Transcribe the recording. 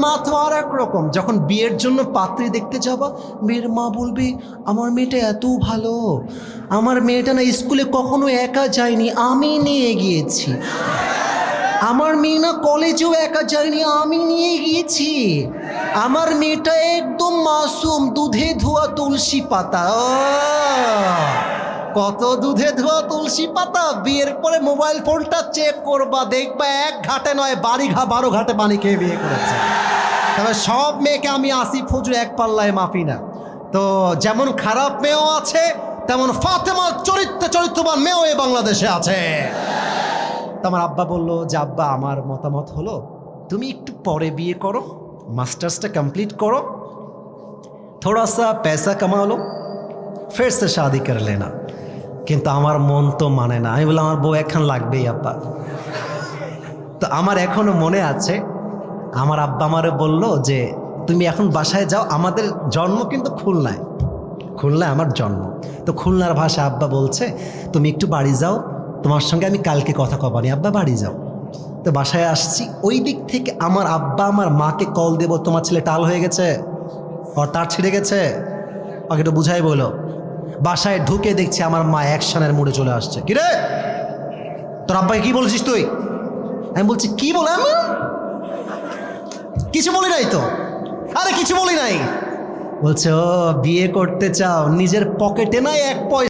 মা তো আর একরকম। যখন বিয়ের জন্য পাত্রী দেখতে যাবা, মেয়ের মা বলবে আমার মেয়েটা এত ভালো, আমার মেয়েটা না স্কুলে কখনো একা যায়নি, আমি নিয়ে গিয়েছি। আমার মেয়ে না কলেজেও একা যায়নি, আমি নিয়ে গিয়েছি। আমার মেয়েটা একদম মাসুম, দুধে ধোয়া তুলসী পাতা। কত দুধে ধোয়া তুলসী পাতা! বিয়ের পরে মোবাইল ফোনটা চেক করবা, দেখবা এক ঘাটে নয় 12 ঘাটে পানি খেয়ে বিয়ে করেছে। তবে সব মেয়েকে আমি আসিফ হুজুর এক পাল্লায় মাপি না। তো যেমন খারাপ মেয়েও আছে, তেমন ফাতেমা চরিত্রবান মেয়েও এই বাংলাদেশে আছে। তো আমার আব্বা বলল যে আব্বা আমার মতামত হলো তুমি একটু পরে বিয়ে করো, মাস্টার্সটা কমপ্লিট করো, थोड़ा सा पैसा कमा लो, फिर से शादी कर लेना। কিন্তু আমার মন তো মানে না। আমি বললাম আমার বউ এখন লাগবেই আব্বা। তো আমার এখনো মনে আছে আমার আব্বা আমারে বলল যে তুমি এখন বাসায় যাও, আমাদের জন্ম কিন্তু খুলনায়, খুলনায় আমার জন্ম। তো খুলনার ভাষা আব্বা বলছে তুমি একটু বাড়ি যাও, তোমার সঙ্গে আমি কালকে কথা কবানি, আব্বা বাড়ি যাও। তো বাসায় আসছি, ওই দিক থেকে আমার আব্বা আমার মাকে কল দেবো তোমার ছেলে টাল হয়ে গেছে, ওর তার ছিঁড়ে গেছে, ওকে একটু বুঝাই বলো। বাসায় ঢুকে দেখছি আমার মা অ্যাকশনের মুডে চলে আসছে। কিরে তোর আব্বাকে কি বলছিস তুই? আমি বলছি কি বলে, আমি কিছু বলি নাই তো। আরে কিছু বলি নাই। বলছে ও বিয়ে করতে চাও, নিজের পকেটে নাই এক পয়সা